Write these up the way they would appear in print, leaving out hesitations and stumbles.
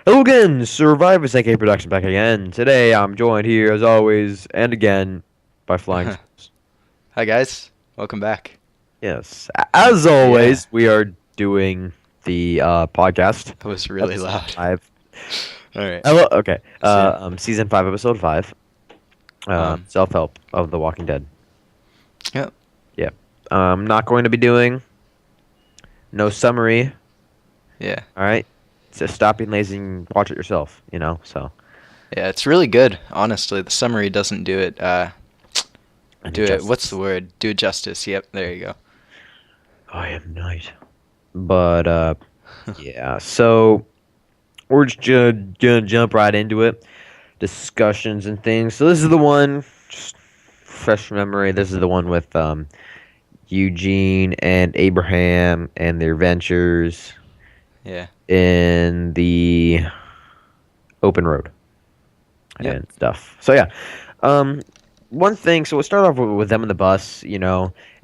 Hello again, Survivors AK Production back again. Today I'm joined here as always and again by Flying Souls. Hi guys, welcome back. Yes, as Yeah, always, we are doing the podcast, that was really episode loud. 5. All right. Hello, okay, So yeah, season 5, episode 5. um, Self-help of The Walking Dead. yeah, Yeah, not going to be doing no summary. yeah, All right, just stop being lazy and watch it yourself. So yeah. It's really good. Honestly, the summary doesn't do it. and Do it. What's the justice. word? Do it justice. Yep, there you go. I am night. But yeah. So we're just gonna jump right into it. Discussions and things. So this is the one, just fresh memory. This is the one with Eugene and Abraham and their ventures Yeah. in the open road Yep. and stuff. So yeah, um, one thing. So we'll start off with them in the bus,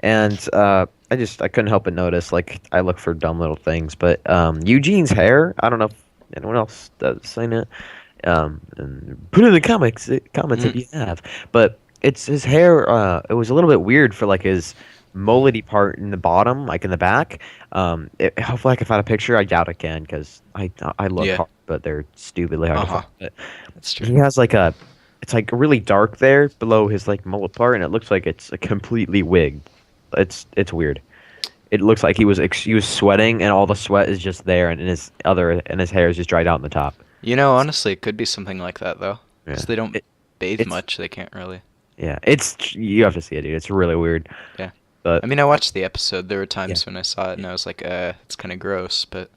and I couldn't help but notice. Like I look for dumb little things, but Eugene's hair. I don't know if anyone else does seen it. And put it in the comments if Mhm. you have. But it's his hair. It was a little bit weird for like his mullety part in the bottom, like in the back. Hopefully I can find a picture. I doubt I can because I look Yeah. hard, but they're stupidly hard Uh to find. huh. But That's true. he has it's like really dark there below his like mullet part, and it looks like it's completely wigged. It's weird. It looks like he was sweating, and all the sweat is just there, and his hair is just dried out in the top. Honestly, it could be something like that though, Yeah. because they don't It, bathe it's much. They can't really. Yeah, you have to see it, dude. It's really weird. Yeah. But I mean, I watched the episode. There were yeah, times when I saw it and I was like, it's kind of gross, but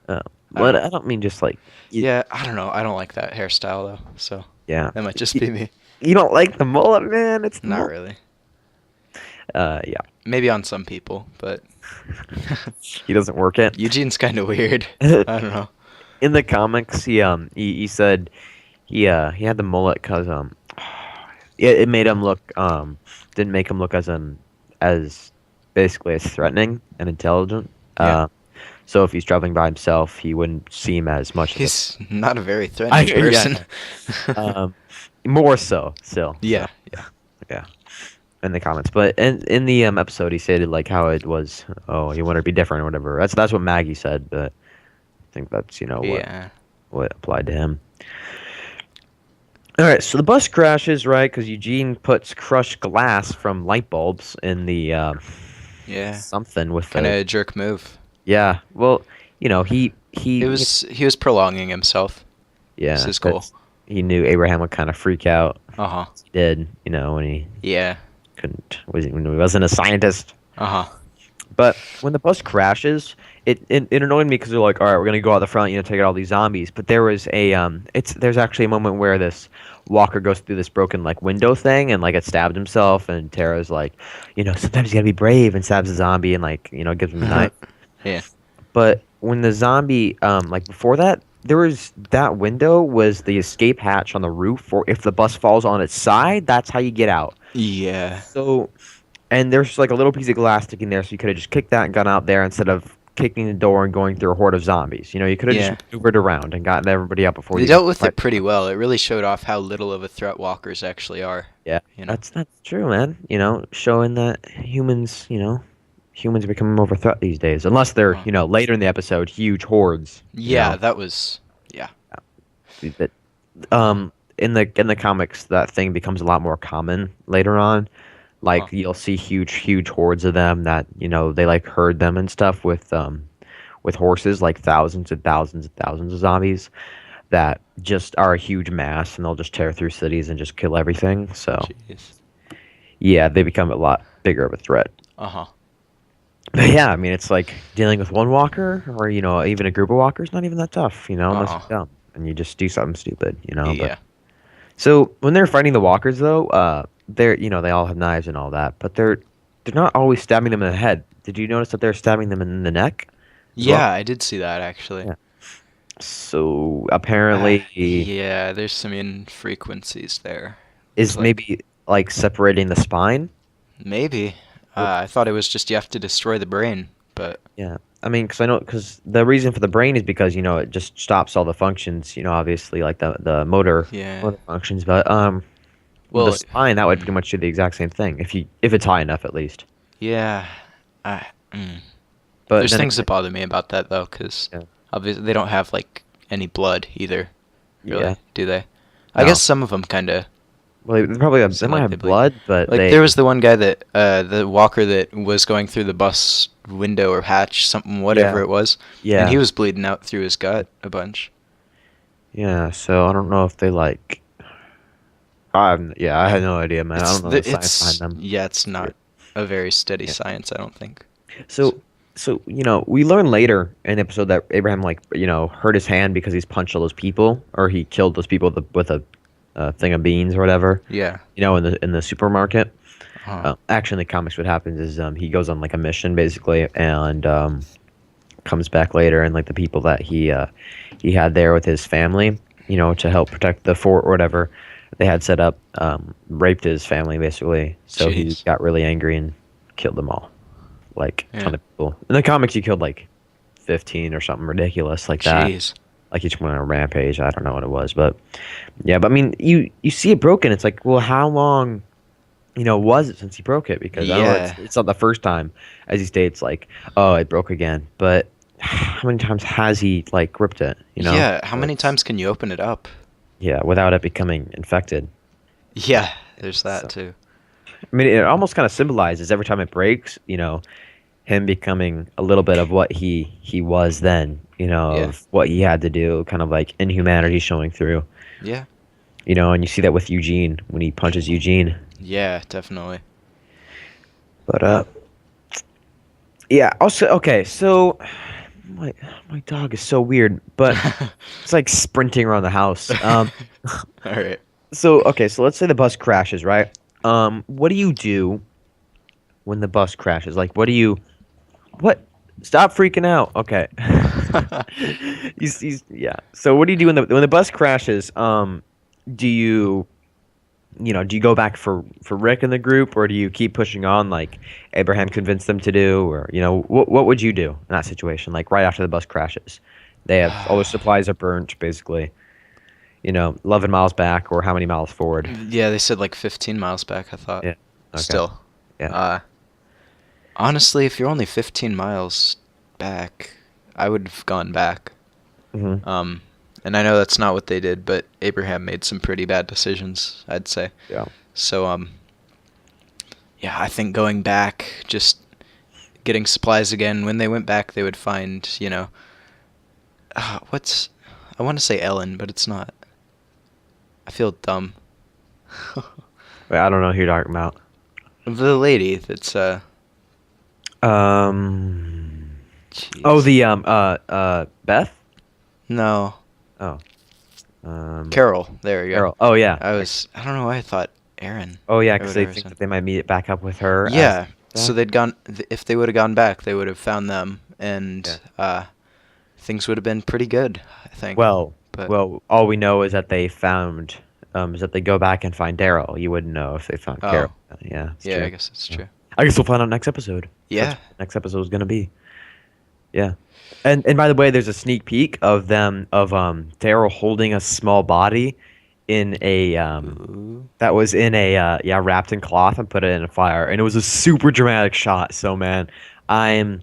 uh, I don't but know. I don't mean just like Yeah, I don't know. I don't like that hairstyle though, so yeah. that might just You, be me. you don't like the mullet, man? It's the Not mullet. really. Yeah. Maybe on some people, but He doesn't work it. Eugene's kind of weird. I don't know. In the comics, he said he had the mullet because it made him look didn't make him look as basically as threatening and intelligent. Yeah. So if he's traveling by himself, he wouldn't seem as much of a He's not a very I threatening yeah. person. Um, more so still. So Yeah, yeah. yeah, in the comments, but in the episode, he stated like how it was. Oh, he wanted to be different or whatever. That's what Maggie said, but I think that's Yeah. what applied to him. All right, so the bus crashes, right? Because Eugene puts crushed glass from light bulbs in the Yeah. something with Kind the of a jerk move. yeah. Well, It was he was prolonging himself. This yeah, is cool. that's he knew Abraham would kind of freak out. Uh-huh. He did, when he Yeah. when he wasn't a scientist. Uh-huh. But when the bus crashes, it annoyed me because they're like, all right, we're gonna go out the front, take out all these zombies. But there was there's actually a moment where this walker goes through this broken like window thing and like it stabbed himself, and Tara's like, sometimes you gotta be brave, and stabs a zombie and like gives him a knife. Yeah. But when the zombie like before that, there was that window was the escape hatch on the roof, or if the bus falls on its side, that's how you get out. Yeah. So and there's like a little piece of glass sticking there, so you could have just kicked that and gone out there instead of kicking the door and going through a horde of zombies. You could have just Yeah. maneuvered around and gotten everybody out before They you got dealt with right. it pretty well. It really showed off how little of a threat walkers actually are, Yeah, you know. that's true, man. Showing that humans are becoming more of a threat these days, unless they're Uh, later in the episode huge hordes. yeah, that was yeah. That in the comics that thing becomes a lot more common later on. Like Uh-huh. you'll see huge hordes of them that they like herd them and stuff with horses, like thousands and thousands and thousands of zombies that just are a huge mass, and they'll just tear through cities and just kill everything. So Jeez. yeah, they become a lot bigger of a threat. Uh-huh. But yeah, I mean, it's like dealing with one walker or even a group of walkers, not even that tough, unless Uh-huh. you're dumb and you just do something stupid. But Yeah. so when they're fighting the walkers, though, they all have knives and all that, but they're not always stabbing them in the head. Did you notice that they're stabbing them in the neck as well? Yeah, I did see that actually. Yeah. So apparently, Yeah, there's some infrequencies there. It's is like maybe like separating the spine. maybe. Which I thought it was just you have to destroy the brain, but yeah, I mean, because the reason for the brain is because it just stops all the functions. Obviously, like the Yeah. motor functions. But the Well, spine that would pretty much do the exact same thing if it's high enough at least. yeah. I, mm. But There's then things again, that bother me about that though, because yeah, obviously they don't have like any blood either, yeah, really, do they? I guess no. some of them kind of Well, they seem might like they have bleed. blood, but Like there was the one guy that the walker that was going through the bus window or hatch, something whatever yeah, it was, and he yeah, was bleeding out through his gut a bunch. yeah. So I don't know if they like. I had no idea, man. I don't know the science behind them. It's It's weird. not a very steady Yeah. science, I don't think. So, So we learn later in the episode that Abraham like hurt his hand because he's punched all those people, or he killed those people with a thing of beans or whatever. yeah. In the supermarket. Uh, Actually, in the comics, what happens is he goes on like a mission basically, and comes back later, and like the people that he had there with his family, to help protect the fort or whatever they had set up, raped his family basically. So he Jeez. got really angry and killed them all, like a Yeah. ton of people. In the comics, he killed like 15 or something ridiculous like that. Jeez. Like each one on a rampage. I don't know what it was, but yeah. But I mean, you see it broken. It's like, well, how long? Was it since he broke it? Because I know Yeah. it's not the first time, as he states, like, oh, it broke again. But how many times has he like ripped it? Yeah. How So many times can you open it up? yeah, without it becoming infected. Yeah. There's that So too. I mean, it almost kind of symbolizes every time it breaks, him becoming a little bit of what he was then, Yeah. of what he had to do, kind of like inhumanity showing through, Yeah. and you see that with Eugene when he punches Eugene. Yeah. Definitely. But yeah. Also, okay, so my my dog is so weird, but it's like sprinting around the house. All right. So okay, so let's say the bus crashes, right? What do you do when the bus crashes? Like, what? Stop freaking out. Okay. Yeah. So what do you do when the bus crashes? Do you go back for Rick in the group, or do you keep pushing on like Abraham convinced them to do, or what would you do in that situation? Like right after the bus crashes, they have all their supplies are burnt, basically. 11 miles back, or how many miles forward? Yeah, they said like 15 miles back, I thought. Yeah. Okay. Still. Yeah. Uh, Honestly, if you're only 15 miles back, I would have gone back. Hmm. Um, and I know that's not what they did, but Abraham made some pretty bad decisions, I'd say. Yeah. So, yeah, I think going back, just getting supplies again. When they went back, they would find, I want to say Ellen, but it's not. I feel dumb. Wait, I don't know who you're talking about. The lady that's, Um. Oh, jeez. the Beth. No. Oh. Carol. There you go. Carol. Oh yeah. I don't know why I thought Aaron. Oh yeah, Or because they whatever. think that they might meet it back up with her as Yeah. So back. they'd gone, if they would have gone back, they would have found them, Yeah. and, things would have been pretty good, I think. Well, But, well, all we know is that is that they go back and find Daryl. You wouldn't know if they found oh, Carol. Yeah, it's yeah, true. I guess that's Yeah. true. I guess we'll find out next episode. That's Yeah. what the next episode is gonna be. Yeah. And by the way, there's a sneak peek of Daryl holding a small body in a Ooh. that was in a wrapped in cloth and put it in a fire, and it was a super dramatic shot. So man, I'm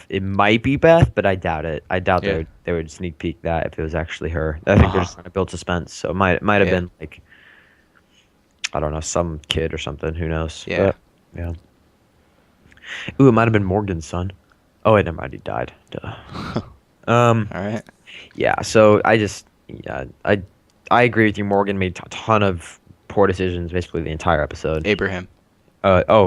it might be Beth, but I doubt it. I doubt Yeah. they would sneak peek that if it was actually her. I think they're just trying to build suspense. So it might have Yeah. been like, I don't know, some kid or something. Who knows? Yeah. But, yeah. Ooh, it might have been Morgan's son. Oh wait, never mind. He died. Duh. All right. Yeah. So I agree with you. Morgan made a ton of poor decisions basically the entire episode. Abraham.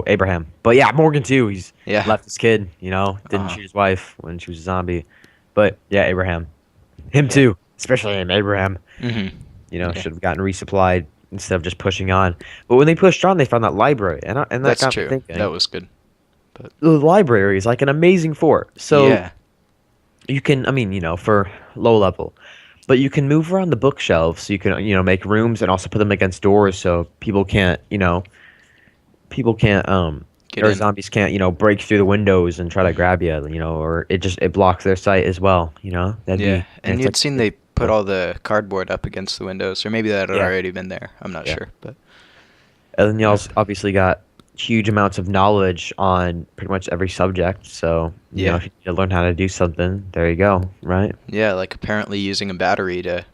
Abraham. But yeah, Morgan too. He's Yeah. left his kid, didn't Uh-huh. shoot his wife when she was a zombie. But yeah, Abraham. Him too. Especially him, Abraham. Mm-hmm. Yeah. Should have gotten resupplied instead of just pushing on. But when they pushed on, they found that library, and that That's got me true. thinking. That was good. But The library is like an amazing fort. So yeah. you can, I mean, for low level, but you can move around the bookshelves. So you can, make rooms and also put them against doors so people can't get or in. zombies can't, break through the windows and try to Hmm. grab you, or it blocks their sight as well, that'd Yeah, be, and and it's like you'd seen it's they put all the cardboard up against the windows, or maybe that had yeah, already been there. I'm not yeah. sure, but And then you yeah, also obviously got huge amounts of knowledge on pretty much every subject. So, yeah, if you need to learn how to do something, there you go, right? yeah. Like apparently using a battery to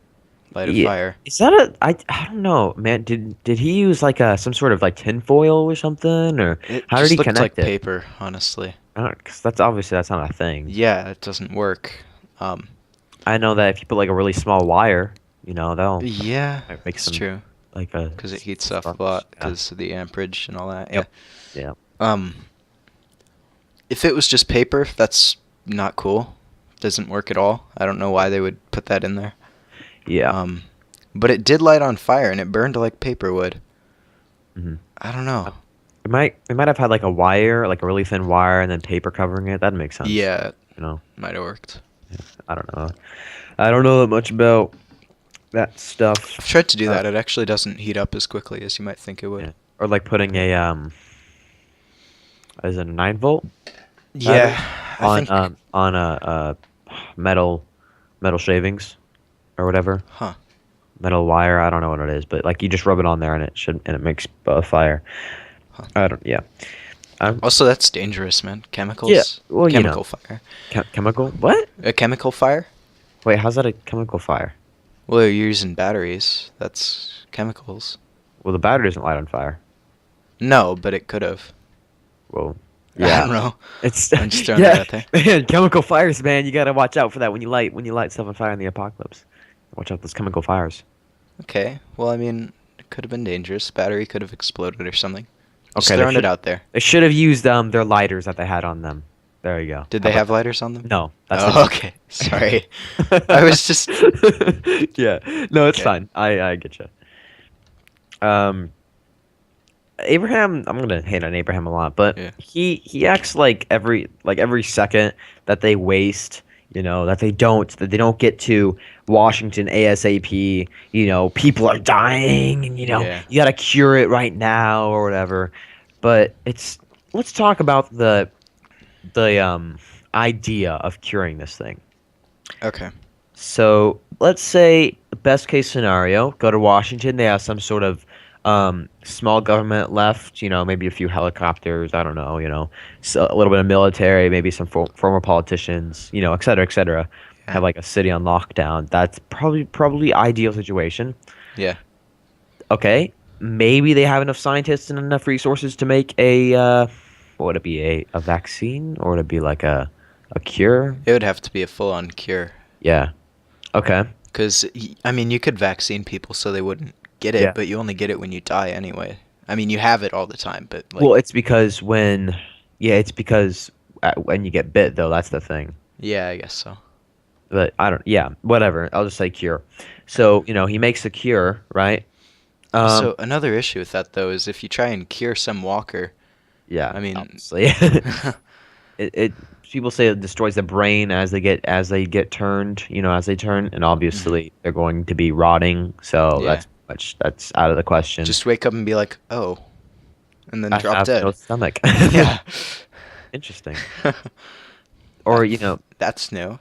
light a Yeah. fire. Is that I don't know, man. Did he use like some sort of like tinfoil or something, or It how did just he looked connect like it? paper, honestly. I don't, because that's not a thing. Yeah, it doesn't work. Um, I know that if you put like a really small wire, that'll yeah, might make that's some true. like a Because it heats up a sparks. lot Yeah. because of the amperage and all that. Yeah. Yep. Yeah. Um, if it was just paper, that's not cool. Doesn't work at all. I don't know why they would put that in there. Yeah. Um, but it did light on fire and it burned like paper would. Hmm. I don't know. It might have had like a wire, like a really thin wire, and then paper covering it. That'd make sense. Yeah, it You know. might have worked. I don't know. I don't know that much about that I've stuff. tried to do Uh, that. It actually doesn't heat up as quickly as you might think it would. yeah. Or like putting a as a 9 volt Yeah, battery I think. on a metal shavings or whatever, Huh. metal wire. I don't know what it is, but like you just rub it on there and it makes a fire. Huh. I don't. Yeah. Um. Also, that's dangerous, man. Yeah. Chemicals. Well, Chemical fire. chemical. What? A chemical fire? Wait, how's that a chemical fire? Well, you're using batteries. That's chemicals. Well, the battery doesn't light on fire. No, but it could have. Well, I yeah. don't know. It's I'm just throwing that yeah, out there. man. Chemical fires, man. You gotta watch out for that when you light stuff on fire in the apocalypse. Watch out for those chemical fires. Okay. Well, I mean, it could have been dangerous. Battery could have exploded or something. Just Okay, throwing it out there. they should have used their lighters that they had on them. There you go. Did How they about have lighters on them? that? No, that's Oh, the okay. Sorry. I was just. yeah. No, it's Okay. fine. I get you. Um, Abraham, I'm gonna hate on Abraham a lot, but Yeah. he acts like every second that they waste, that they don't get to Washington ASAP. People are dying, and Yeah. you gotta cure it right now or whatever. But let's talk about the idea of curing this thing. Okay. So let's say best case scenario, go to Washington. They have some sort of small government left. Maybe a few helicopters. I don't know. So a little bit of military, maybe some former politicians. Et cetera, et cetera. Yeah. Have like a city on lockdown. That's probably ideal situation. Yeah. Okay, maybe they have enough scientists and enough resources to make what would it be, a vaccine, or would it be like a cure? It would have to be a full-on cure. Yeah. Okay. Because, I mean, you could vaccine people so they wouldn't get it, Yeah. but you only get it when you die anyway. I mean, you have it all the time, but, like, Well, it's because when you get bit, though, that's the thing. yeah, I guess so. But I don't, yeah, whatever. I'll just say cure. So, he makes a cure, right? Um, Also, another issue with that, though, is if you try and cure some walker, yeah, I mean, obviously. It people say it destroys the brain as they get turned, as they turn, and mhm, obviously they're going to be rotting, so yeah. that's out of the question. Just wake up and be like, oh, and then I drop have no dead. stomach. Yeah. Interesting. Or, That, that's new.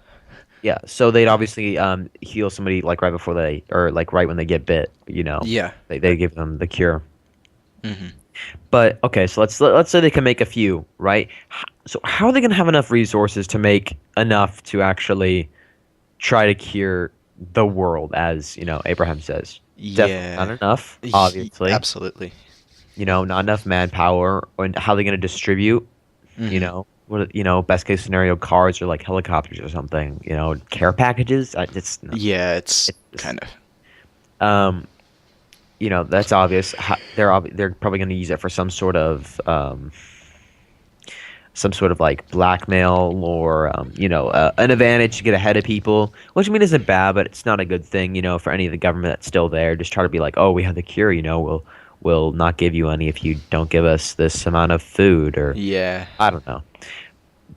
yeah, so they'd obviously heal somebody like right before or like right when they get bit, Yeah. They give them the cure. Hmm. But okay, so let's say they can make a few, right? So how are they going to have enough resources to make enough to actually try to cure the world, as Abraham says? Definitely not Yeah. enough, obviously. Absolutely. Not enough manpower. And how are they going to distribute? Hmm. Best case scenario, cars or like helicopters or something. Care packages. It's no, Yeah, it's it's kind of. um, that's obvious. They're probably going to use it for some sort of like blackmail, or an advantage to get ahead of people, which I mean isn't bad, but it's not a good thing, for any of the government that's still there. Just try to be like, oh, we have the cure, we'll not give you any if you don't give us this amount of food, or Yeah. I don't know.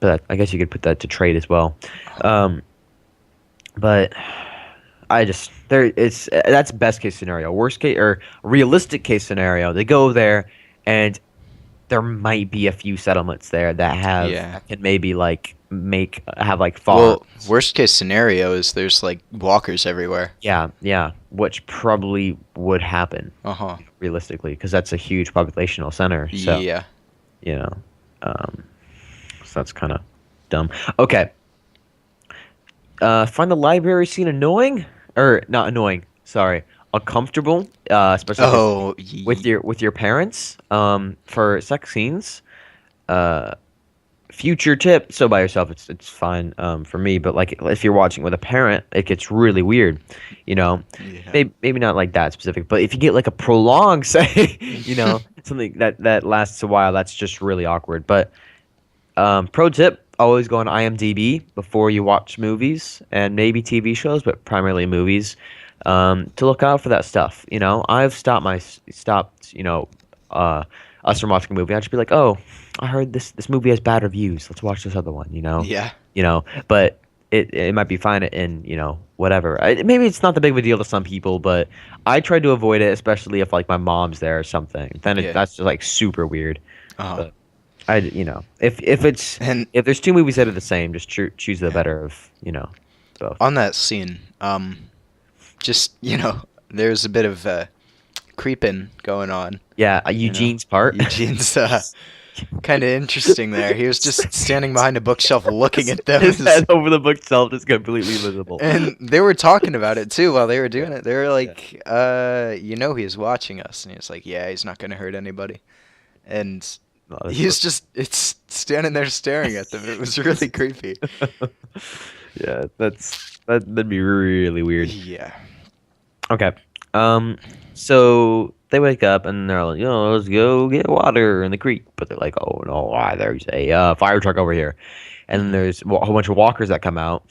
But I guess you could put that to trade as well. Um, but I just there it's that's best case scenario. Worst case or realistic case scenario, they go there and there might be a few settlements there Yeah. that can maybe like make have like Well, farms. worst case scenario is there's like walkers everywhere. Yeah, yeah, which probably would happen Uh huh. realistically because that's a huge populational center. So Yeah. you know, um, so that's kind of dumb. Okay, find the library scene annoying or not annoying. Sorry, uncomfortable. Especially if it's Oh, with your parents. For sex scenes. Uh, future tip. So by yourself, it's fine. For me, but like if you're watching with a parent, it gets really weird. You know, yeah. maybe not like that specific, but if you get like a prolonged say, something that lasts a while, that's just really awkward. But pro tip: always go on IMDb before you watch movies and maybe TV shows, but primarily movies, to look out for that stuff. I've stopped uh, us from watching a movie. I'd just be like, oh, I heard this movie has bad reviews. Let's watch this other one. Yeah. But it might be fine in whatever. Maybe it's not the big of a deal to some people, but I try to avoid it, especially if like my mom's there or something. Then Yeah. that's just like super weird. Uh huh. But And if there's two movies that are the same, just choose the yeah. better of both. On that scene, just there's a bit of creeping going on. Yeah, You know, Eugene's part. Eugene's kind of interesting there. He was just standing behind a bookshelf looking at them, His head over the bookshelf is completely visible. and they were talking about it too while they were doing it. They were Yeah. like, he's watching us," and he was like, "Yeah, he's not gonna hurt anybody," and No, he's just it's standing there staring at them. It was really creepy. yeah, that'd be really weird. Yeah. Okay. So they wake up and they're like, let's go get water in the creek. But they're like, oh no, why? There's a fire truck over here, and then hmm there's a whole bunch of walkers that come out.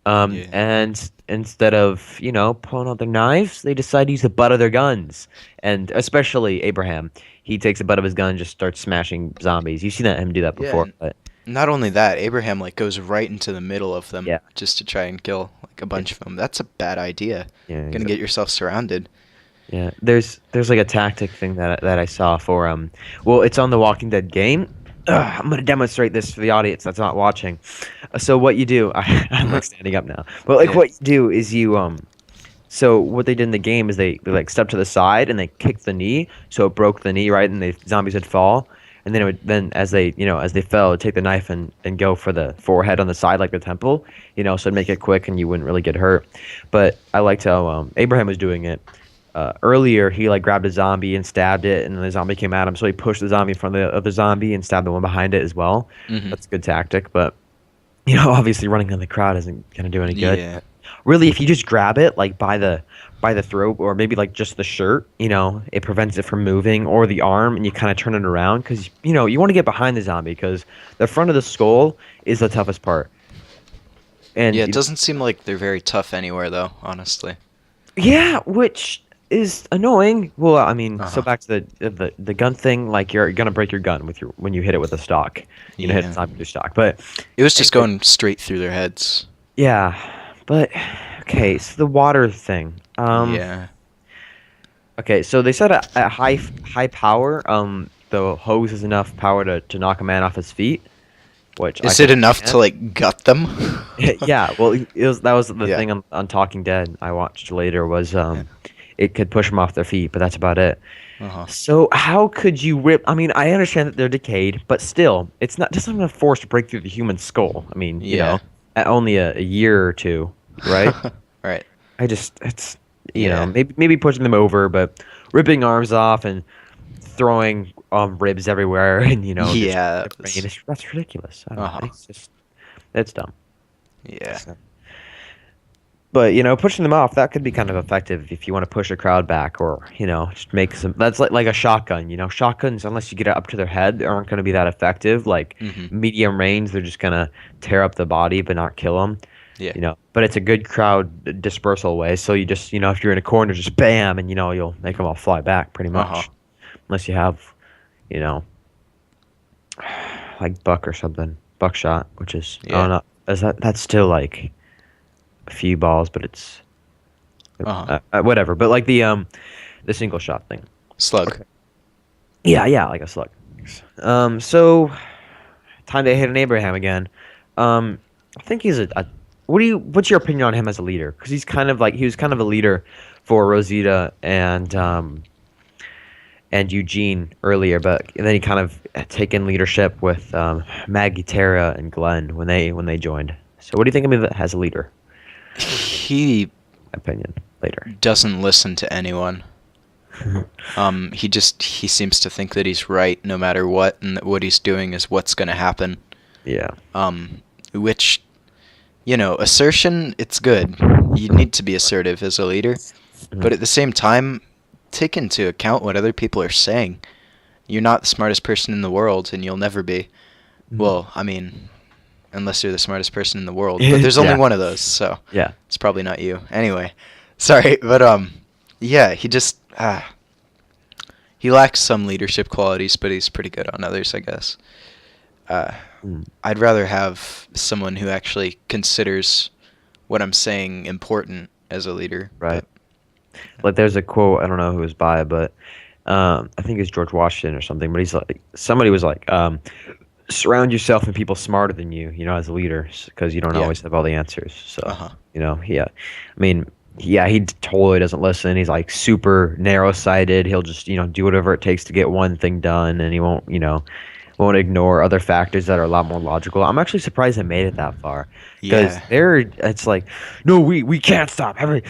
Yeah. And instead of pulling out their knives, they decide to use the butt of their guns. And especially Abraham, he takes the butt of his gun, and just starts smashing zombies. You've seen him do that Yeah. before, And but not only that, Abraham like goes right into the middle of them yeah, just to try and kill like a yeah, bunch of them. That's a bad idea. yeah, Gonna get yourself surrounded. yeah. There's like a tactic thing that I saw for well, it's on the Walking Dead game. I'm gonna demonstrate this for the audience that's not watching. So what you do, I'm like standing up now, but like Yeah. what you do is so what they did in the game is they like stepped to the side and they kicked the knee, so it broke the knee, right, and the zombies would fall, and then as they fell, it'd take the knife and go for the forehead on the side like the temple, so it'd make it quick and you wouldn't really get hurt. But I liked how Abraham was doing it. Earlier, he like grabbed a zombie and stabbed it, and the zombie came at him. So he pushed the zombie in front of the other zombie and stabbed the one behind it as well. hmm That's a good tactic, but obviously running in the crowd isn't gonna do any good. Yeah. Really, if you just grab it like by the throat or maybe like just the shirt, it prevents it from moving, or the arm, and you kind of turn it around because you want to get behind the zombie because the front of the skull is the toughest part. And Yeah, it doesn't seem like they're very tough anywhere though, honestly. yeah, which is annoying. Well, I mean, so Uh-huh. back to the gun thing, like you're gonna break your gun with your when you hit it with a stock. Hit Yeah. a zombie with your stock. But It was just going straight through their heads. yeah, but okay, so the water thing. Yeah. Okay, so they said at high power, the hose is enough power to knock a man off his feet, which I Is can it enough to understand. like gut them? Yeah, well, that was the Yeah. thing on Talking Dead I watched later was Yeah. it could push them off their feet, but that's about it. Uh-huh. So how could you rip? I mean, I understand that they're decayed, but still, it's not just enough force to break through the human skull. I mean, Yeah. at only a year or two, right? Right. It's Yeah. maybe pushing them over, but ripping arms off and throwing ribs everywhere and just Yeah. the brain that's ridiculous. I don't know. Uh-huh. It's dumb. Yeah. So- But pushing them off that could be kind of effective if you want to push a crowd back, or just make some. That's like a shotgun. Shotguns, unless you get it up to their head, aren't going to be that effective. Like Mhm. medium range, they're just gonna tear up the body but not kill them. Yeah. But it's a good crowd dispersal way. So you just if you're in a corner, just bam, and you'll make them all fly back pretty much. Uh-huh. Unless you have, you know, like buck or something, buckshot, which is I Yeah. don't know. That's still like a few balls, but it's Uh-huh. whatever. But like the single shot thing. Slug. Yeah, yeah, like a slug. So time to hit an Abraham again. I think he's a. What's your opinion on him as a leader? Because he's kind of like he was kind of a leader for Rosita and Eugene earlier, but then he kind of taken leadership with Maggie, Tara, and Glenn when they joined. So what do you think of him as a leader? He Opinion later. doesn't listen to anyone. He seems to think that he's right no matter what, and that what he's doing is what's going to happen. Yeah. Which, assertion, it's good. You need to be assertive as a leader, but Mhm. at the same time, take into account what other people are saying. You're not the smartest person in the world, and you'll never be. Mhm. Well, I mean, unless you're the smartest person in the world, but there's only Yeah. one of those, so Yeah. it's probably not you. Anyway, sorry, but yeah, he lacks some leadership qualities, but he's pretty good on others, I guess. Uh, Mm. I'd rather have someone who actually considers what I'm saying important as a leader. Right. But Like there's a quote, I don't know who was by, but I think it's George Washington or something. But he's like, somebody was like, surround yourself with people smarter than you know, as a leader, because you don't yeah, always have all the answers. uh So, huh, yeah. I mean, yeah, he totally doesn't listen. He's like super narrow-sighted. He'll just, do whatever it takes to get one thing done, and he won't ignore other factors that are a lot more logical. I'm actually surprised they made it that far, because yeah, it's like, no, we can't stop every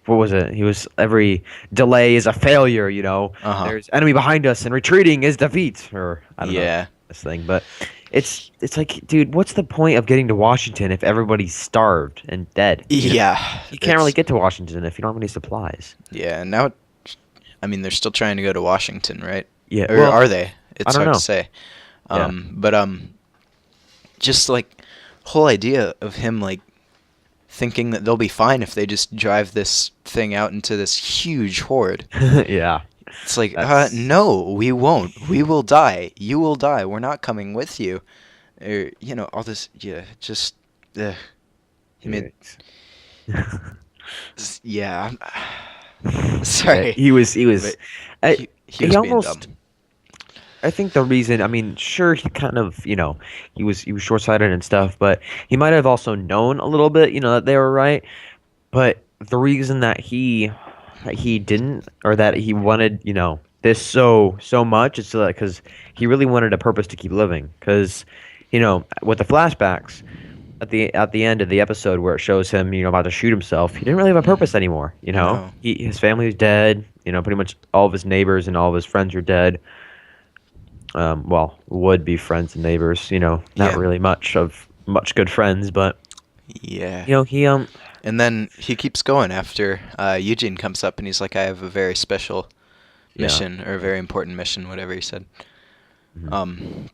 what was it, he was every delay is a failure, uh huh, there's enemy behind us and retreating is defeat, or I don't know yeah, this thing, but it's like, dude, what's the point of getting to Washington if everybody's starved and dead? yeah. You can't really That's get to Washington if you don't have any supplies. yeah. And now, I mean, they're still trying to go to Washington, right? Yeah, Or well, are they? I It's don't hard to know. say. Yeah. But just like whole idea of him like thinking that they'll be fine if they just drive this thing out into this huge horde. Yeah, It's like, that's no, we won't. We will die. You will die. We're not coming with you. Or, all this, yeah, just, ugh. I mean, Yikes. yeah, Yeah, sorry, he was but I, he he was being almost, dumb. I think the reason, I mean, sure, he kind of, he was short-sighted and stuff, but he might have also known a little bit, that they were right. But the reason that he didn't, or that he wanted, this so much, is so that because he really wanted a purpose to keep living. Because, with the flashbacks at the end of the episode where it shows him, about to shoot himself, he didn't really have a purpose Hmm. anymore. No. His family was dead. Pretty much all of his neighbors and all of his friends were dead. Well, would be friends and neighbors. Not Yeah. really much good friends, but Yeah. he And then he keeps going after Eugene comes up and he's like, I have a very special yeah. mission or a very important mission, whatever he said. Mhm. Um,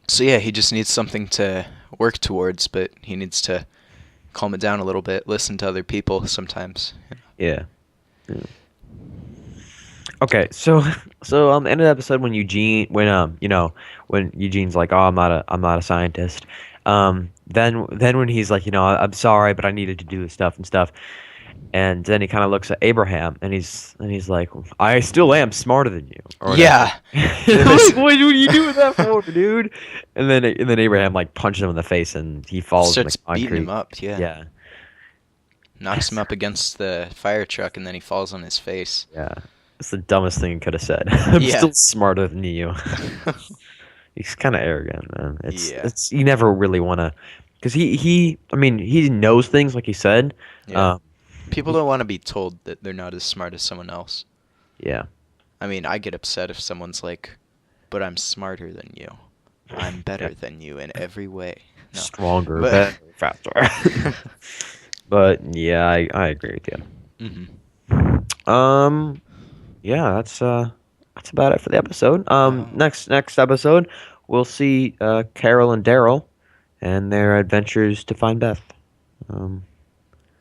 so yeah, he just needs something to work towards, but he needs to calm it down a little bit, listen to other people sometimes. Yeah. Yeah. Okay, so end of the episode when when Eugene's like, oh, I'm not a scientist. Then when he's like, I'm sorry, but I needed to do this stuff and stuff. And then he kind of looks at Abraham and he's like, I still am smarter than you, or whatever. Yeah, there was Like, what are you doing that for, dude? And then Abraham like punches him in the face and he falls in the starts beating him concrete. up. Yeah, Yeah. knocks him up against the fire truck and then he falls on his face. Yeah. That's the dumbest thing he could have said. I'm Yeah. still smarter than you. He's kind of arrogant, man. It's Yeah. it's you never really want to, because I mean, he knows things like he said. Yeah. Um, People he, don't want to be told that they're not as smart as someone else. yeah, I mean, I get upset if someone's like, "But I'm smarter than you. I'm yeah, better than you in every way." No. stronger, But better, faster. But yeah, I agree with hmm. you. Yeah, that's about it for the episode. Oh. Next episode, we'll see Carol and Daryl and their adventures to find Beth. Um,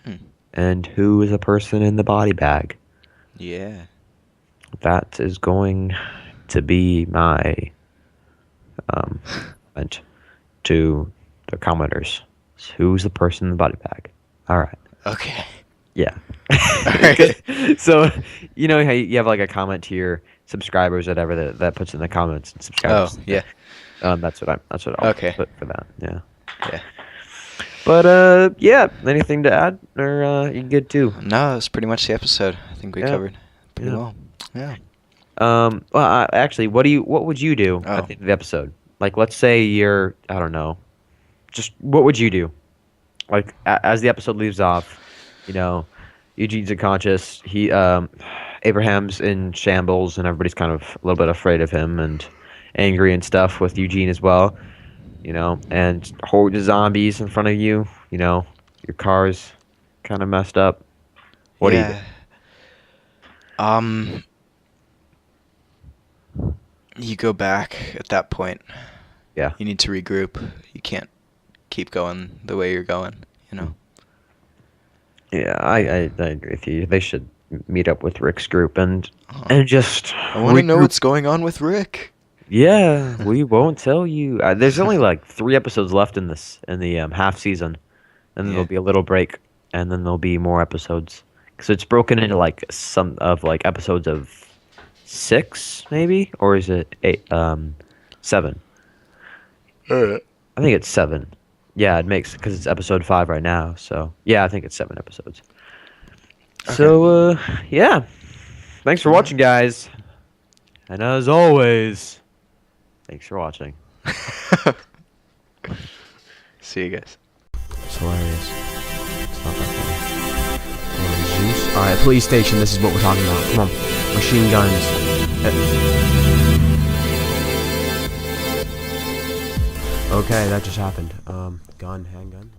Hmm. and who is a person in the body bag? Yeah. That is going to be my um event to the commenters. Who's the person in the body bag? All right. Okay. Yeah. All right. So, you know how you have like a comment to your subscribers, whatever that puts in the comments and Oh, subscribers. yeah. That's what I'll Okay. put for that. Yeah. Yeah. But yeah. Anything to add, or you good too? No, that's pretty much the episode. I think we Yeah. covered pretty Yeah. well. Yeah. Well, actually, what would you do at Oh. the end of the episode? Like, let's say you're, I don't know, just what would you do? Like, as the episode leaves off, you know, Eugene's unconscious. Abraham's in shambles, and everybody's kind of a little bit afraid of him and angry and stuff with Eugene as well. You know, and horde of zombies in front of you. You know, your car's kind of messed up. What do you do? Yeah. Um, you go back at that point. Yeah. You need to regroup. You can't keep going the way you're going, you know. Yeah, I agree with you. They should meet up with Rick's group and Oh, just I want to know regroup. what's going on with Rick. Yeah, we won't tell you. There's only like 3 episodes left in the half season, and then Yeah. there'll be a little break, and then there'll be more episodes. So it's broken into like some of like episodes of 6 maybe, or is it 8? 7. Alright. I think it's 7. Yeah, it makes because it's episode 5 right now. So yeah, I think it's 7 episodes. So yeah, thanks for watching, guys, and as always, thanks for watching. See you guys. It's hilarious. It's not that funny. Zeus? Alright, police station, this is what we're talking about. Come on. Machine guns. Okay, that just happened. Gun, handgun.